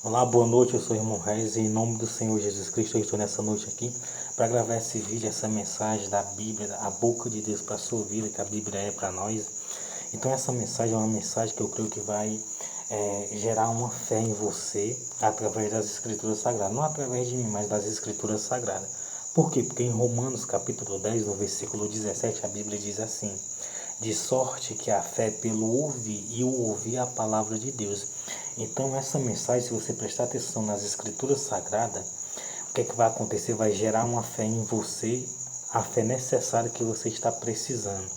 Olá, boa noite, eu sou o irmão Reis e em nome do Senhor Jesus Cristo eu estou nessa noite aqui para gravar esse vídeo, essa mensagem da Bíblia, a boca de Deus para a sua vida, que a Bíblia é para nós. Então essa mensagem é uma mensagem que eu creio que vai gerar uma fé em você através das Escrituras Sagradas, não através de mim, mas das Escrituras Sagradas. Por quê? Porque em Romanos capítulo 10, no versículo 17, a Bíblia diz assim: de sorte que a fé é pelo ouvir e o ouvir a palavra de Deus. Então essa mensagem, se você prestar atenção nas Escrituras Sagradas, o que é que vai acontecer? Vai gerar uma fé em você, a fé necessária que você está precisando.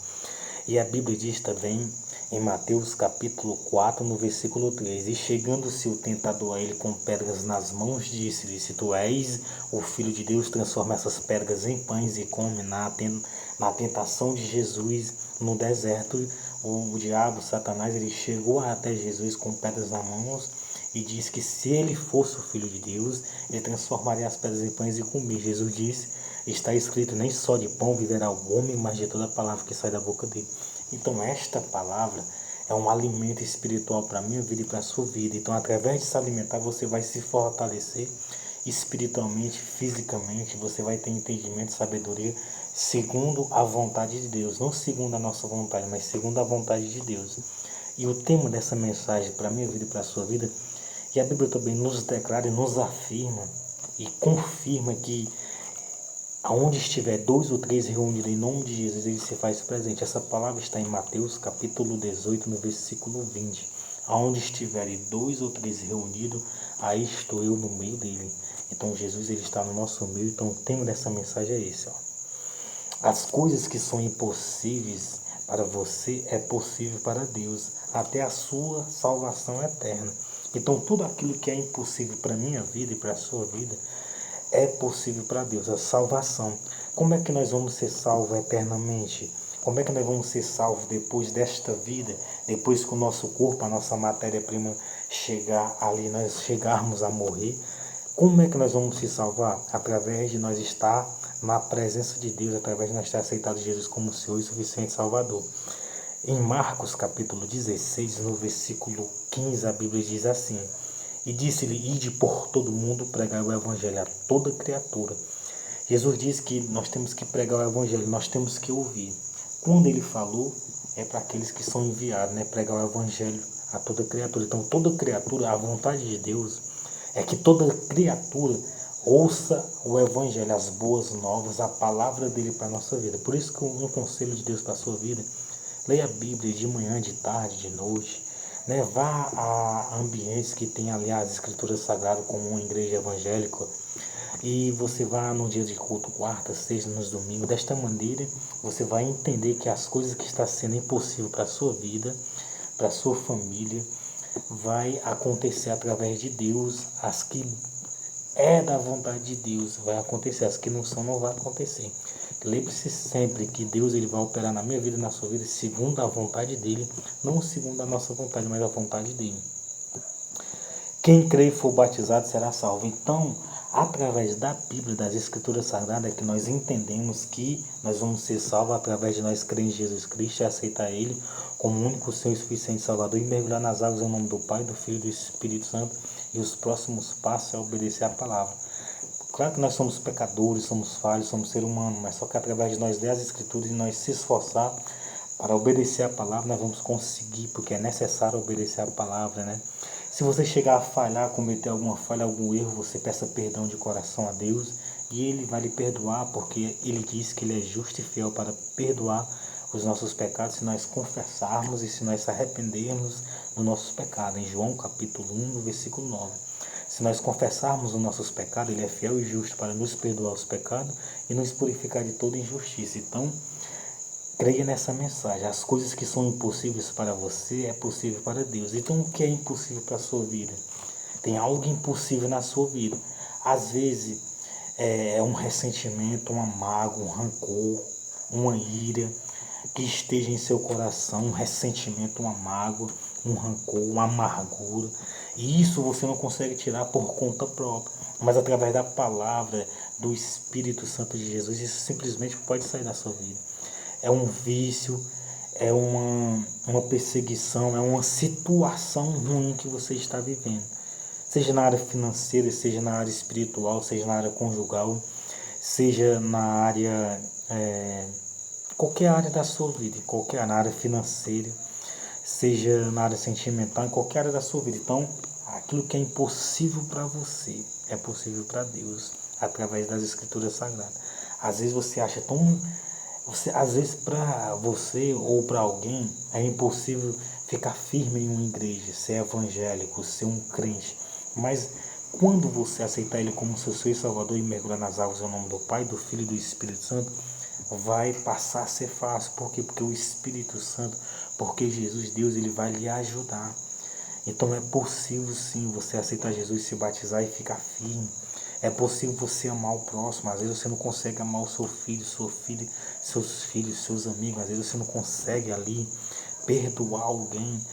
E a Bíblia diz também em Mateus capítulo 4, no versículo 3: e chegando-se o tentador a ele com pedras nas mãos, disse-lhe: se tu és o Filho de Deus, transforma essas pedras em pães e come. Na tentação de Jesus no deserto, o diabo, Satanás, ele chegou até Jesus com pedras nas mãos e disse que se ele fosse o Filho de Deus, ele transformaria as pedras em pães e comer. Jesus disse: está escrito, nem só de pão viverá o homem, mas de toda palavra que sai da boca dele. Então esta palavra é um alimento espiritual para a minha vida e para a sua vida. Então através de se alimentar você vai se fortalecer espiritualmente, fisicamente, você vai ter entendimento, sabedoria, segundo a vontade de Deus. Não segundo a nossa vontade, mas segundo a vontade de Deus. E o tema dessa mensagem para a minha vida e para a sua vida, e a Bíblia também nos declara e nos afirma e confirma que aonde estiver dois ou três reunidos em nome de Jesus, ele se faz presente. Essa palavra está em Mateus capítulo 18, no versículo 20. Aonde estiverem dois ou três reunidos, aí estou eu no meio dele. Então Jesus, ele está no nosso meio. Então o tema dessa mensagem é esse, ó. As coisas que são impossíveis para você é possível para Deus, até a sua salvação eterna. Então tudo aquilo que é impossível para a minha vida e para a sua vida é possível para Deus, a salvação. Como é que nós vamos ser salvos eternamente? Como é que nós vamos ser salvos depois desta vida, depois que o nosso corpo, a nossa matéria-prima chegar ali, nós chegarmos a morrer? Como é que nós vamos se salvar? Através de nós estar na presença de Deus, através de nós ter aceitado Jesus como Senhor e suficiente Salvador. Em Marcos capítulo 16, no versículo 15, a Bíblia diz assim: e disse-lhe: ide por todo mundo pregar o evangelho a toda criatura. Jesus disse que nós temos que pregar o evangelho, nós temos que ouvir. Quando ele falou, é para aqueles que são enviados, né? Pregar o evangelho a toda criatura. Então toda criatura, a vontade de Deus é que toda criatura ouça o evangelho, as boas novas, a palavra dele para a nossa vida. Por isso que um conselho de Deus para a sua vida: leia a Bíblia de manhã, de tarde, de noite. Né? Vá a ambientes que tem ali as escrituras sagradas, como uma igreja evangélica, e você vá no dia de culto, quarta, sexta, nos domingos. Desta maneira, você vai entender que as coisas que estão sendo impossível para a sua vida, para a sua família, vai acontecer através de Deus. As que é da vontade de Deus vai acontecer, as que não são não vai acontecer. Lembre-se sempre que Deus, ele vai operar na minha vida e na sua vida segundo a vontade dele, não segundo a nossa vontade, mas a vontade dele. Quem crê e for batizado será salvo. Então, através da Bíblia, das Escrituras Sagradas, é que nós entendemos que nós vamos ser salvos através de nós crer em Jesus Cristo e aceitar Ele como único Senhor e suficiente Salvador e mergulhar nas águas em nome do Pai, do Filho e do Espírito Santo. E os próximos passos é obedecer a palavra. Claro que nós somos pecadores, somos falhos, somos seres humanos, mas só que através de nós ler as Escrituras e nós se esforçar para obedecer a palavra, nós vamos conseguir, porque é necessário obedecer a palavra, né? Se você chegar a falhar, cometer alguma falha, algum erro, você peça perdão de coração a Deus e Ele vai lhe perdoar, porque Ele diz que Ele é justo e fiel para perdoar os nossos pecados se nós confessarmos e se nós se arrependermos dos nossos pecados. Em João capítulo 1, no versículo 9. Se nós confessarmos os nossos pecados, Ele é fiel e justo para nos perdoar os pecados e nos purificar de toda injustiça. Então, creia nessa mensagem. As coisas que são impossíveis para você é possível para Deus. Então o que é impossível para a sua vida? Tem algo impossível na sua vida. Às vezes é um ressentimento, uma mágoa, um rancor, uma ira que esteja em seu coração, um ressentimento, uma mágoa, um rancor, uma amargura. E isso você não consegue tirar por conta própria, mas através da palavra do Espírito Santo de Jesus, isso simplesmente pode sair da sua vida. É um vício, é uma perseguição, é uma situação ruim que você está vivendo. Seja na área financeira, seja na área espiritual, seja na área conjugal, seja na área, qualquer área da sua vida, qualquer na área financeira, seja na área sentimental, em qualquer área da sua vida. Então, aquilo que é impossível para você é possível para Deus, através das Escrituras Sagradas. Às vezes você acha tão... às vezes para você ou para alguém é impossível ficar firme em uma igreja, ser evangélico, ser um crente. Mas quando você aceitar Ele como seu Senhor e Salvador e mergulhar nas águas em nome do Pai, do Filho e do Espírito Santo, vai passar a ser fácil. Por quê? Porque o Espírito Santo, porque Jesus, Deus, Ele vai lhe ajudar. Então é possível sim você aceitar Jesus, se batizar e ficar firme. É possível você amar o próximo. Às vezes você não consegue amar o seu filho, sua filha, seus filhos, seus amigos. Às vezes você não consegue ali perdoar alguém.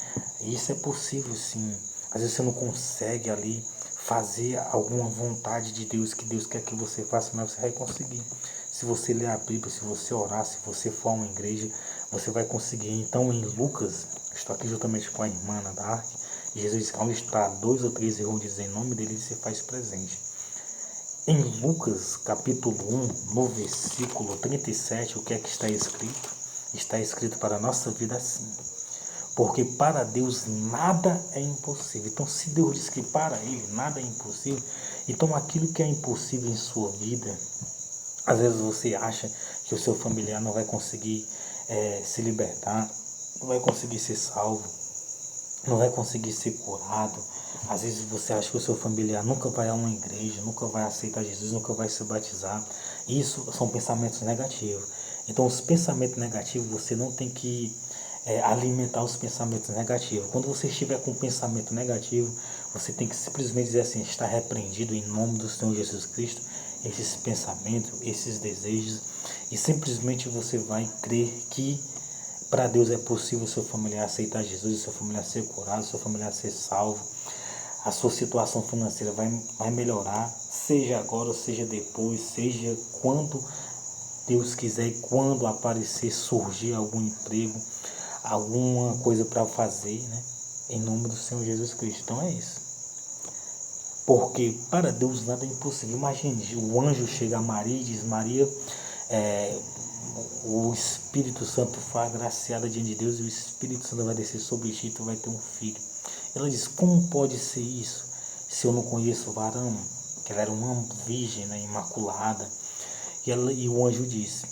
Isso é possível sim. Às vezes você não consegue ali fazer alguma vontade de Deus que Deus quer que você faça, mas você vai conseguir. Se você ler a Bíblia, se você orar, se você for a uma igreja, você vai conseguir. Então em Lucas, estou aqui juntamente com a irmã da Arte, Jesus disse que onde está 2 ou 3 reunidos em nome dele, ele se faz presente. Em Lucas capítulo 1, no versículo 37, o que é que está escrito? Está escrito para a nossa vida assim: porque para Deus nada é impossível. Então, se Deus diz que para Ele nada é impossível, então aquilo que é impossível em sua vida, às vezes você acha que o seu familiar não vai conseguir se libertar, não vai conseguir ser salvo, não vai conseguir ser curado. Às vezes você acha que o seu familiar nunca vai a uma igreja, nunca vai aceitar Jesus, nunca vai se batizar. Isso são pensamentos negativos. Então, os pensamentos negativos, você não tem que alimentar os pensamentos negativos. Quando você estiver com um pensamento negativo, você tem que simplesmente dizer assim: está repreendido em nome do Senhor Jesus Cristo esses pensamentos, esses desejos, e simplesmente você vai crer que para Deus é possível o seu familiar aceitar Jesus, o seu familiar ser curado, o seu familiar ser salvo. A sua situação financeira vai melhorar, seja agora, seja depois, seja quando Deus quiser, e quando aparecer, surgir algum emprego, alguma coisa para fazer, né? Em nome do Senhor Jesus Cristo. Então é isso. Porque para Deus nada é impossível. Imagine, o anjo chega a Maria e diz: Maria, o Espírito Santo foi agraciada diante de Deus e o Espírito Santo vai descer sobre ti e tu vai ter um filho. Ela diz: como pode ser isso se eu não conheço o varão? Que ela era uma virgem, né, imaculada. E o anjo disse: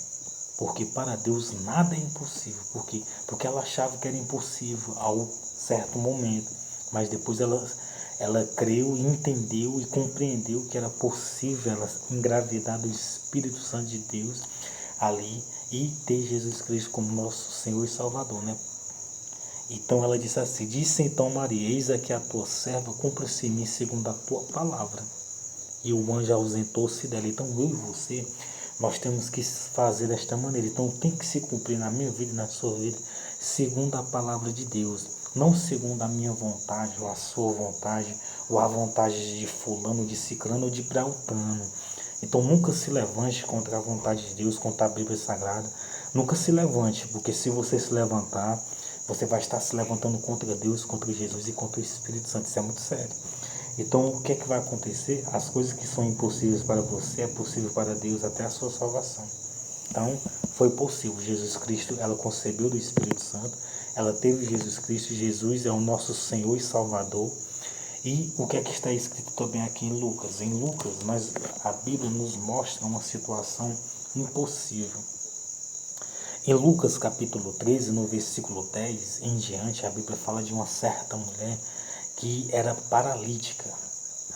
porque para Deus nada é impossível. Porque ela achava que era impossível ao certo momento, mas depois ela creu, entendeu e compreendeu que era possível ela engravidar do Espírito Santo de Deus ali e ter Jesus Cristo como nosso Senhor e Salvador, né? Então ela disse assim: disse então Maria: eis aqui a tua serva, cumpra-se em mim segundo a tua palavra. E o anjo ausentou-se dela. Então eu e você, nós temos que fazer desta maneira. Então tem que se cumprir na minha vida e na sua vida segundo a palavra de Deus, não segundo a minha vontade ou a sua vontade ou a vontade de fulano, de ciclano ou de beltrano. Então nunca se levante contra a vontade de Deus, contra a Bíblia Sagrada. Nunca se levante, porque se você se levantar, você vai estar se levantando contra Deus, contra Jesus e contra o Espírito Santo. Isso é muito sério. Então, o que é que vai acontecer? As coisas que são impossíveis para você é possível para Deus, até a sua salvação. Então, foi possível. Jesus Cristo, ela concebeu do Espírito Santo, ela teve Jesus Cristo. Jesus é o nosso Senhor e Salvador. E o que é que está escrito também aqui em Lucas? Em Lucas, a Bíblia nos mostra uma situação impossível. Em Lucas capítulo 13, no versículo 10 em diante, a Bíblia fala de uma certa mulher que era paralítica.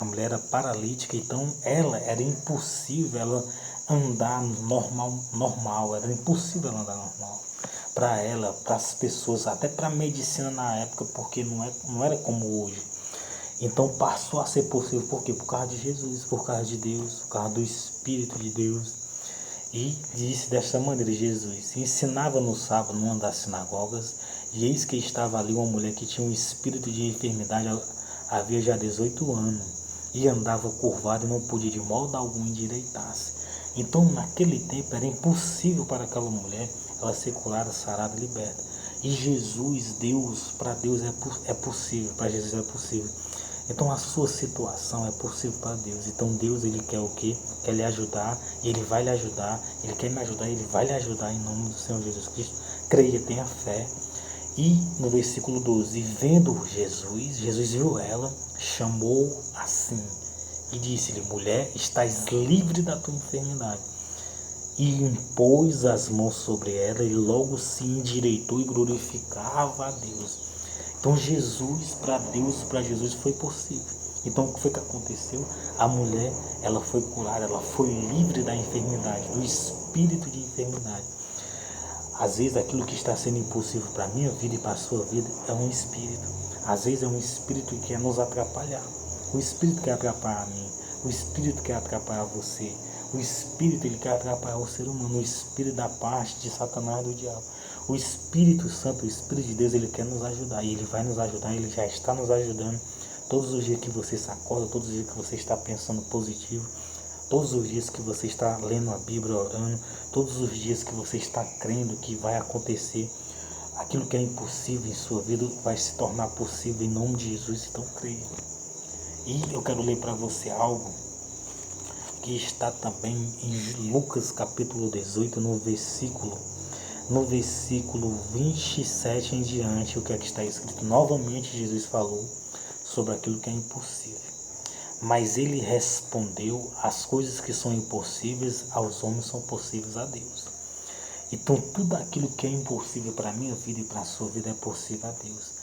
A mulher era paralítica, então era impossível ela andar normal, era impossível ela andar normal. Para ela, para as pessoas, até para a medicina na época, porque não era como hoje. Então passou a ser possível, por quê? Por causa de Jesus, por causa de Deus, por causa do Espírito de Deus. E disse desta maneira: Jesus ensinava no sábado numa das sinagogas, e eis que estava ali uma mulher que tinha um espírito de enfermidade, havia já 18 anos, e andava curvada e não podia de modo algum endireitar-se. Então naquele tempo era impossível para aquela mulher ela ser curada, sarada e liberta. E Jesus, Deus, para Deus é possível, para Jesus é possível. Então a sua situação é possível para Deus. Então Deus, ele quer o quê? Quer lhe ajudar, e ele vai lhe ajudar. Ele quer me ajudar, ele vai lhe ajudar em nome do Senhor Jesus Cristo. Creia, tenha fé. E no versículo 12, vendo Jesus, Jesus viu ela, chamou assim e disse-lhe: mulher, estás livre da tua enfermidade. E impôs as mãos sobre ela e logo se endireitou e glorificava a Deus. Então Jesus, para Jesus foi possível. Então o que foi que aconteceu? A mulher, ela foi curada, ela foi livre da enfermidade, do espírito de enfermidade. Às vezes aquilo que está sendo impossível para a minha vida e para a sua vida é um espírito. Às vezes é um espírito que quer nos atrapalhar. O espírito quer atrapalhar a mim. O espírito quer atrapalhar você. O espírito, ele quer atrapalhar o ser humano. O espírito da parte de Satanás, do diabo. O Espírito Santo, o Espírito de Deus, ele quer nos ajudar. E ele vai nos ajudar, ele já está nos ajudando. Todos os dias que você se acorda, todos os dias que você está pensando positivo, todos os dias que você está lendo a Bíblia, orando, todos os dias que você está crendo que vai acontecer, aquilo que é impossível em sua vida vai se tornar possível em nome de Jesus, então creia. E eu quero ler para você algo que está também em Lucas capítulo 18, no versículo 27 em diante, o que é que está escrito? Novamente Jesus falou sobre aquilo que é impossível. Mas ele respondeu: as coisas que são impossíveis aos homens são possíveis a Deus. Então tudo aquilo que é impossível para a minha vida e para a sua vida é possível a Deus.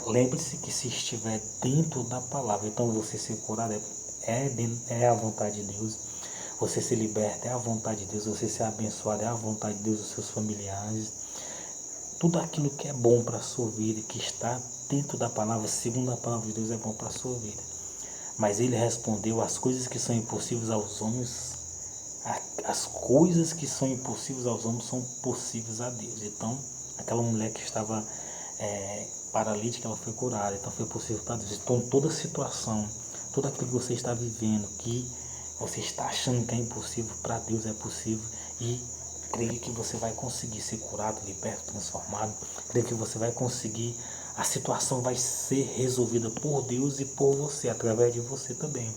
Lembre-se que se estiver dentro da palavra, então você ser curado é a vontade de Deus. Você ser liberto é a vontade de Deus. Você ser abençoado é a vontade de Deus, dos seus familiares. Tudo aquilo que é bom para a sua vida, que está dentro da palavra, segundo a palavra de Deus, é bom para a sua vida. Mas ele respondeu: as coisas que são impossíveis aos homens, as coisas que são impossíveis aos homens são possíveis a Deus. Então, aquela mulher que estava paralítica, ela foi curada, então foi possível para Deus. Então, toda situação, tudo aquilo que você está vivendo, que você está achando que é impossível, para Deus é possível. E creio que você vai conseguir ser curado, liberto, transformado. Creio que você vai conseguir, a situação vai ser resolvida por Deus e por você, através de você também.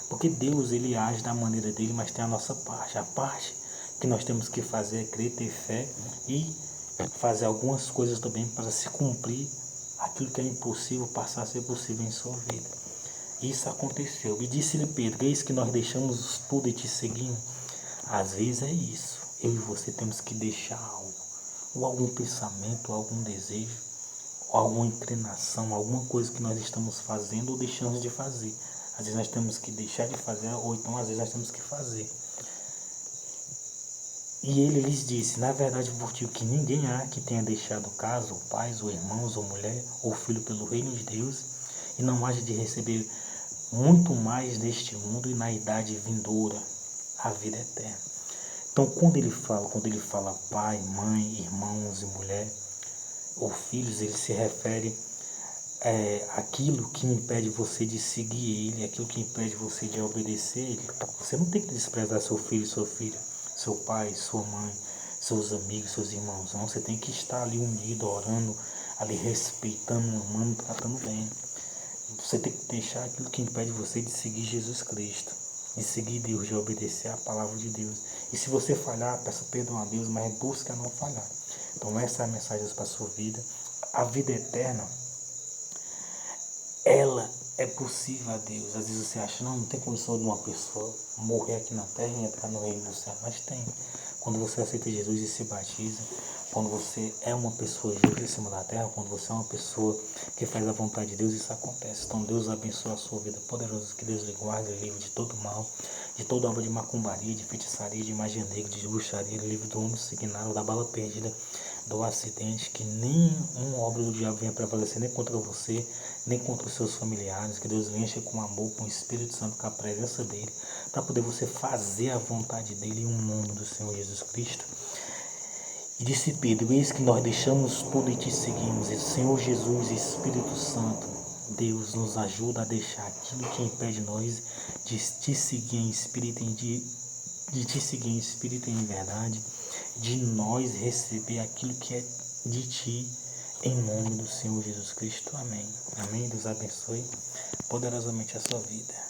Porque Deus, ele age da maneira dele, mas tem a nossa parte. A parte que nós temos que fazer é crer, ter fé e fazer algumas coisas também para se cumprir aquilo que é impossível passar a ser possível em sua vida. Isso aconteceu. E disse-lhe Pedro: eis que nós deixamos tudo e te seguimos. Às vezes é isso. Eu e você temos que deixar algo, ou algum pensamento, ou algum desejo, ou alguma inclinação, alguma coisa que nós estamos fazendo ou deixamos de fazer. Às vezes nós temos que deixar de fazer, ou então às vezes nós temos que fazer. E ele lhes disse: na verdade vos digo que ninguém há que tenha deixado casa, ou pais, ou irmãos, ou mulher, ou filho pelo reino de Deus, e não haja de receber muito mais neste mundo e na idade vindoura a vida eterna. Então quando ele fala pai, mãe, irmãos e mulher, ou filhos, ele se refere aquilo que impede você de seguir ele, aquilo que impede você de obedecer ele. Você não tem que desprezar seu filho, sua filha, seu pai, sua mãe, seus amigos, seus irmãos. Não, você tem que estar ali unido, orando, ali respeitando, amando, tratando bem. Você tem que deixar aquilo que impede você de seguir Jesus Cristo, de seguir Deus, de obedecer a palavra de Deus. E se você falhar, peça perdão a Deus, mas busque a não falhar. Então essa é a mensagem para a sua vida. A vida eterna, ela é possível a Deus. Às vezes você acha, não tem condição de uma pessoa morrer aqui na terra e entrar no reino do céu. Mas tem. Quando você aceita Jesus e se batiza, quando você é uma pessoa justa em cima da terra, quando você é uma pessoa que faz a vontade de Deus, isso acontece. Então Deus abençoe a sua vida poderosa, que Deus lhe guarde, livre de todo mal, de toda obra de macumbaria, de feitiçaria, de magia negra, de bruxaria, livre do homem signado, da bala perdida, do acidente, que nenhuma obra do diabo venha prevalecer nem contra você, nem contra os seus familiares, que Deus lhe encha com amor, com o Espírito Santo, com a presença dele, para poder você fazer a vontade dele em nome do Senhor Jesus Cristo. E disse Pedro: eis que nós deixamos tudo e te seguimos. E Senhor Jesus e Espírito Santo, Deus nos ajuda a deixar aquilo que impede nós de te seguir em espírito, de te seguir em espírito e em verdade, de nós receber aquilo que é de ti, Em nome do Senhor Jesus Cristo, amém. Amém. Deus abençoe poderosamente a sua vida.